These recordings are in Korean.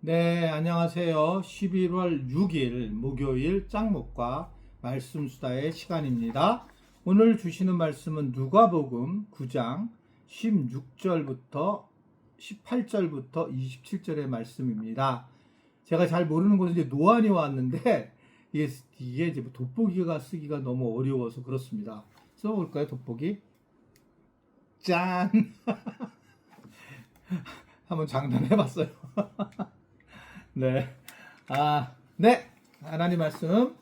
네, 안녕하세요. 11월 6일 목요일 짱목과 말씀 수다의 시간입니다. 오늘 주시는 말씀은 누가복음 9장 16절부터 18절부터 27절의 말씀입니다. 제가 잘 모르는 곳에 이제 노안이 왔는데 이게 이제 돋보기가 쓰기가 너무 어려워서 그렇습니다. 써볼까요, 돋보기? 짠! 한번 장난해봤어요. 네. 네. 하나님 말씀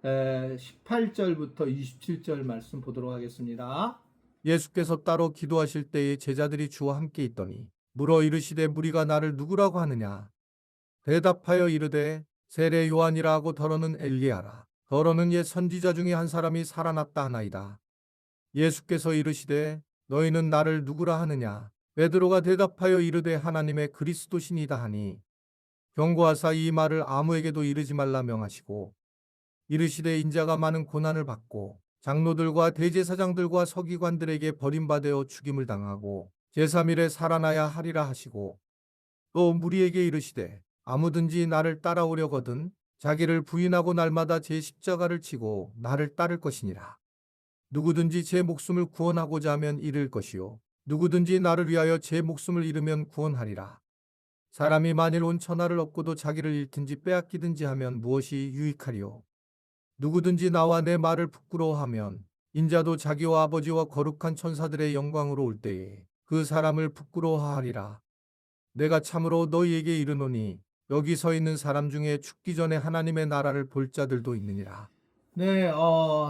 18절부터 27절 말씀 보도록 하겠습니다. 예수께서 따로 기도하실 때에 제자들이 주와 함께 있더니 물어 이르시되 무리가 나를 누구라고 하느냐. 대답하여 이르되 세례 요한이라 하고 더러는 엘리야라. 더러는 옛 선지자 중에 한 사람이 살아났다 하나이다. 예수께서 이르시되 너희는 나를 누구라 하느냐. 베드로가 대답하여 이르되 하나님의 그리스도시니이다 하니 경고하사 이 말을 아무에게도 이르지 말라 명하시고 이르시되 인자가 많은 고난을 받고 장로들과 대제사장들과 서기관들에게 버림받아 죽임을 당하고 제3일에 살아나야 하리라 하시고 또 무리에게 이르시되 아무든지 나를 따라오려거든 자기를 부인하고 날마다 제 십자가를 치고 나를 따를 것이니라. 누구든지 제 목숨을 구원하고자 하면 잃을 것이요 누구든지 나를 위하여 제 목숨을 잃으면 구원하리라. 사람이 만일 온 천하를 얻고도 자기를 잃든지 빼앗기든지 하면 무엇이 유익하리요. 누구든지 나와 내 말을 부끄러워하면 인자도 자기와 아버지와 거룩한 천사들의 영광으로 올 때에 그 사람을 부끄러워하리라. 내가 참으로 너희에게 이르노니 여기 서 있는 사람 중에 죽기 전에 하나님의 나라를 볼 자들도 있느니라. 네,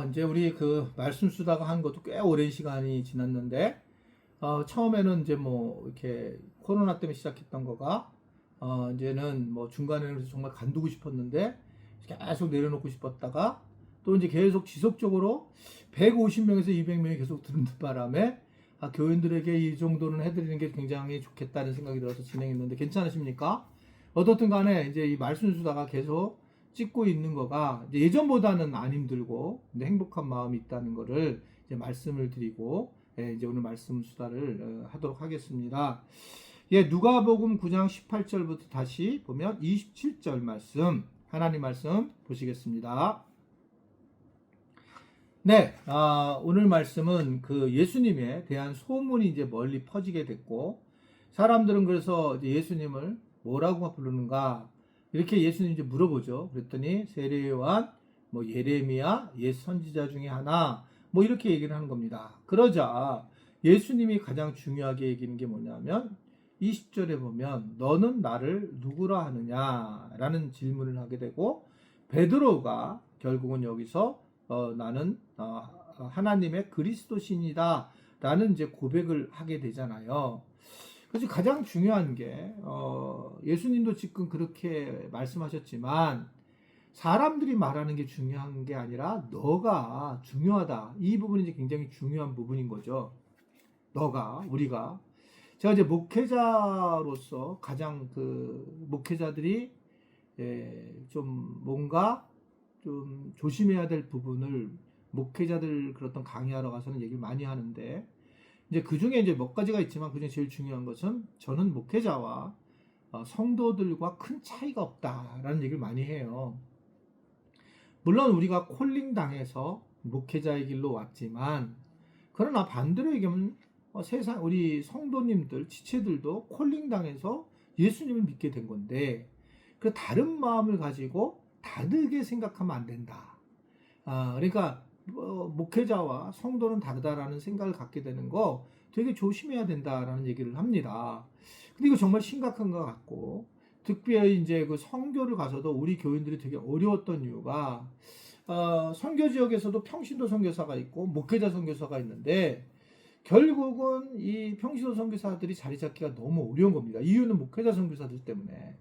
이제 우리 그 말씀 쓰다가 한 것도 꽤 오랜 시간이 지났는데, 처음에는 이제 뭐, 이렇게 코로나 때문에 시작했던 거가, 이제는 뭐 중간에는 정말 간두고 싶었는데, 계속 내려놓고 싶었다가, 또 이제 계속 지속적으로 150명에서 200명이 계속 듣는 바람에, 교인들에게 이 정도는 해드리는 게 굉장히 좋겠다는 생각이 들어서 진행했는데, 괜찮으십니까? 어떻든 간에 이제 이 말씀 쓰다가 계속 찍고 있는 거가 이제 예전보다는 안 힘들고 행복한 마음이 있다는 거를 이제 말씀을 드리고 이제 오늘 말씀 수다를 하도록 하겠습니다. 누가복음 9장 18절부터 다시 보면 27절 말씀 하나님 말씀 보시겠습니다. 네, 오늘 말씀은 그 예수님에 대한 소문이 이제 멀리 퍼지게 됐고 사람들은 그래서 이제 예수님을 뭐라고 부르는가 이렇게 예수님 이제 물어보죠. 그랬더니 세례 요한, 뭐 예레미야, 옛 선지자 중에 하나, 뭐 이렇게 얘기를 하는 겁니다. 그러자 예수님이 가장 중요하게 얘기하는 게 뭐냐면 20절에 보면 너는 나를 누구라 하느냐라는 질문을 하게 되고 베드로가 결국은 여기서 나는 하나님의 그리스도신이다라는 이제 고백을 하게 되잖아요. 그래서 가장 중요한 게 예수님도 지금 그렇게 말씀하셨지만 사람들이 말하는 게 중요한 게 아니라 너가 중요하다. 이 부분이 이제 굉장히 중요한 부분인 거죠. 너가 우리가 제가 이제 목회자로서 가장 그 목회자들이 좀 뭔가 좀 조심해야 될 부분을 목회자들 그렇던 강의하러 가서는 얘기를 많이 하는데 이제 그 중에 이제 몇 가지가 있지만 그 중에 제일 중요한 것은 저는 목회자와 성도들과 큰 차이가 없다라는 얘기를 많이 해요. 물론 우리가 콜링 당해서 목회자의 길로 왔지만 그러나 반대로 얘기하면 세상 우리 성도님들 지체들도 콜링 당해서 예수님을 믿게 된 건데 그 다른 마음을 가지고 다르게 생각하면 안 된다. 그러니까 목회자와 성도는 다르다라는 생각을 갖게 되는 거 되게 조심해야 된다라는 얘기를 합니다. 근데 이거 정말 심각한 것 같고 특별히 이제 그 선교를 가서도 우리 교인들이 되게 어려웠던 이유가 선교 지역에서도 평신도 선교사가 있고 목회자 선교사가 있는데 결국은 이 평신도 선교사들이 자리 잡기가 너무 어려운 겁니다. 이유는 목회자 선교사들 때문에.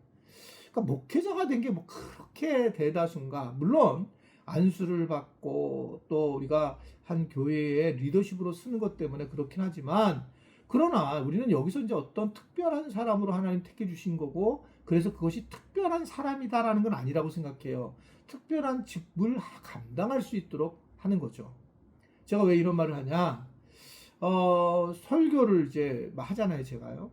그러니까 목회자가 된 게 뭐 그렇게 대다수인가? 물론 안수를 받고 또 우리가 한 교회의 리더십으로 쓰는 것 때문에 그렇긴 하지만 그러나 우리는 여기서 이제 어떤 특별한 사람으로 하나님 택해 주신 거고 그래서 그것이 특별한 사람이다라는 건 아니라고 생각해요. 특별한 직무를 감당할 수 있도록 하는 거죠. 제가 왜 이런 말을 하냐? 설교를 이제 하잖아요, 제가요.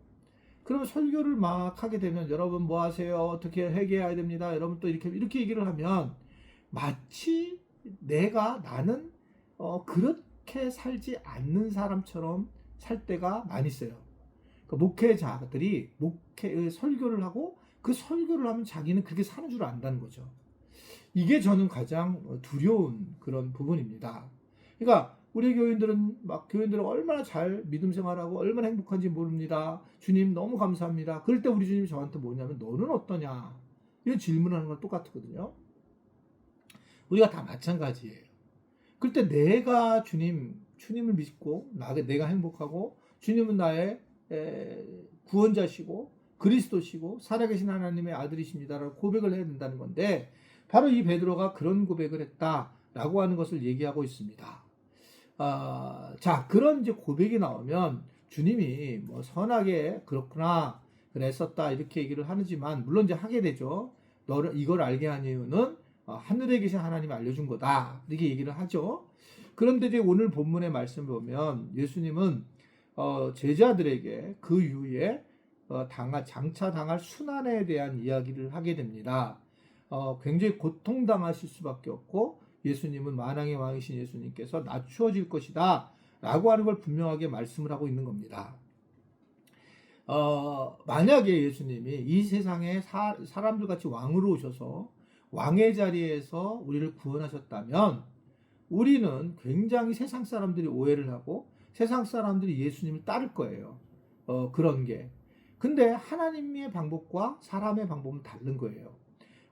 그러면 설교를 막 하게 되면 여러분 뭐 하세요? 어떻게 회개해야 됩니다. 여러분 또 이렇게 얘기를 하면 마치 나는 그렇게 살지 않는 사람처럼 살 때가 많이 있어요. 그 목회자들이 설교를 하고 그 설교를 하면 자기는 그렇게 사는 줄 안다는 거죠. 이게 저는 가장 두려운 그런 부분입니다. 그러니까 우리 교인들은 얼마나 잘 믿음 생활하고 얼마나 행복한지 모릅니다. 주님 너무 감사합니다. 그럴 때 우리 주님이 저한테 뭐냐면 너는 어떠냐? 이런 질문하는 건 똑같거든요. 우리가 다 마찬가지예요. 그럴 때 내가 주님을 믿고 내가 행복하고 주님은 나의 구원자시고 그리스도시고 살아계신 하나님의 아들이십니다라고 고백을 해야 된다는 건데 바로 이 베드로가 그런 고백을 했다라고 하는 것을 얘기하고 있습니다. 자, 그런 이제 고백이 나오면 주님이 뭐 선하게 그렇구나 그랬었다 이렇게 얘기를 하지만 물론 이제 하게 되죠. 너를 이걸 알게 한 이유는 하늘에 계신 하나님이 알려준 거다 이렇게 얘기를 하죠. 그런데 이제 오늘 본문의 말씀을 보면 예수님은 제자들에게 그 이후에 장차 당할 순환에 대한 이야기를 하게 됩니다. 굉장히 고통당하실 수밖에 없고 예수님은 만왕의 왕이신 예수님께서 낮추어질 것이다 라고 하는 걸 분명하게 말씀을 하고 있는 겁니다. 만약에 예수님이 이 세상에 사람들 같이 왕으로 오셔서 왕의 자리에서 우리를 구원하셨다면 우리는 굉장히 세상 사람들이 오해를 하고 세상 사람들이 예수님을 따를 거예요. 그런 게. 근데 하나님의 방법과 사람의 방법은 다른 거예요.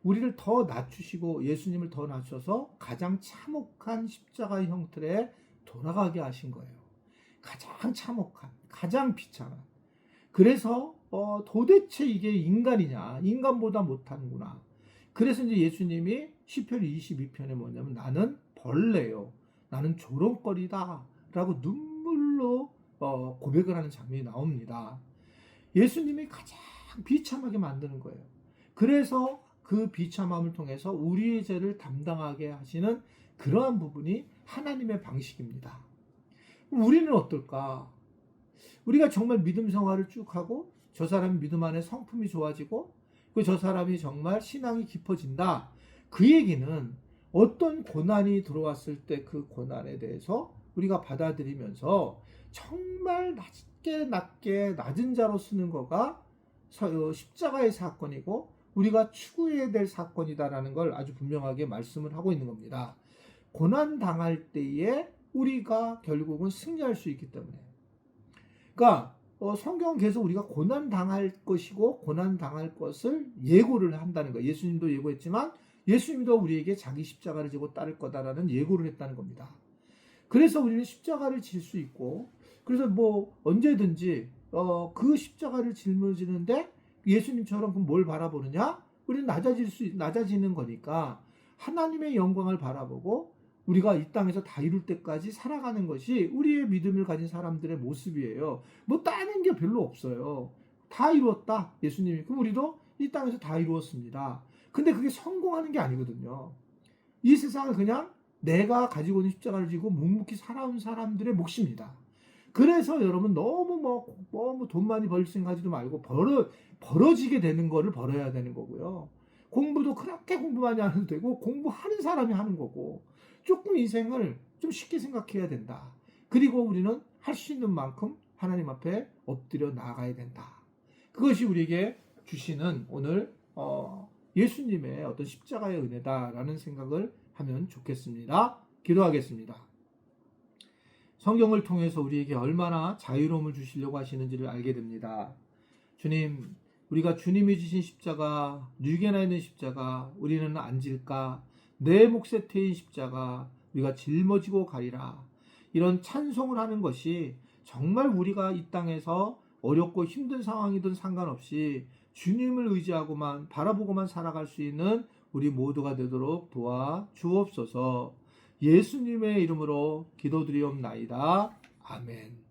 우리를 더 낮추시고 예수님을 더 낮춰서 가장 참혹한 십자가의 형틀에 돌아가게 하신 거예요. 가장 참혹한, 가장 비참한. 그래서 도대체 이게 인간이냐? 인간보다 못하는구나. 그래서 이제 예수님이 시편 22편에 뭐냐면 나는 벌레요. 나는 조롱거리다. 라고 눈물로 고백을 하는 장면이 나옵니다. 예수님이 가장 비참하게 만드는 거예요. 그래서 그 비참함을 통해서 우리의 죄를 담당하게 하시는 그러한 부분이 하나님의 방식입니다. 우리는 어떨까? 우리가 정말 믿음 생활을 쭉 하고 저 사람이 믿음 안에 성품이 좋아지고 저 사람이 정말 신앙이 깊어진다. 그 얘기는 어떤 고난이 들어왔을 때 그 고난에 대해서 우리가 받아들이면서 정말 낮은 자로 쓰는 거가 십자가의 사건이고 우리가 추구해야 될 사건이다라는 걸 아주 분명하게 말씀을 하고 있는 겁니다. 고난 당할 때에 우리가 결국은 승리할 수 있기 때문에. 그러니까 성경은 계속 우리가 고난 당할 것이고 고난 당할 것을 예고를 한다는 거예요. 예수님도 예고했지만 예수님도 우리에게 자기 십자가를 지고 따를 거다라는 예고를 했다는 겁니다. 그래서 우리는 십자가를 질 수 있고 그래서 뭐 언제든지 그 십자가를 짊어지는데 예수님처럼 그럼 뭘 바라보느냐? 우리는 낮아지는 거니까 하나님의 영광을 바라보고 우리가 이 땅에서 다 이룰 때까지 살아가는 것이 우리의 믿음을 가진 사람들의 모습이에요. 뭐 따는 게 별로 없어요. 다 이루었다. 예수님이. 그럼 우리도 이 땅에서 다 이루었습니다. 근데 그게 성공하는 게 아니거든요. 이 세상은 그냥 내가 가지고 있는 십자가를 지고 묵묵히 살아온 사람들의 몫입니다. 그래서 여러분 너무 돈 많이 벌 생각하지도 말고 벌어지게 되는 거를 벌어야 되는 거고요. 공부도 그렇게 공부 많이 안 해도 되고 공부하는 사람이 하는 거고 조금 인생을 좀 쉽게 생각해야 된다. 그리고 우리는 할 수 있는 만큼 하나님 앞에 엎드려 나아가야 된다. 그것이 우리에게 주시는 오늘 예수님의 어떤 십자가의 은혜다라는 생각을 하면 좋겠습니다. 기도하겠습니다. 성경을 통해서 우리에게 얼마나 자유로움을 주시려고 하시는지를 알게 됩니다. 주님, 우리가 주님이 주신 십자가, 뉴게나 있는 십자가 우리는 안 질까? 내 몫에 태인 십자가 우리가 짊어지고 가리라. 이런 찬송을 하는 것이 정말 우리가 이 땅에서 어렵고 힘든 상황이든 상관없이 주님을 의지하고만 바라보고만 살아갈 수 있는 우리 모두가 되도록 도와 주옵소서. 예수님의 이름으로 기도드리옵나이다. 아멘.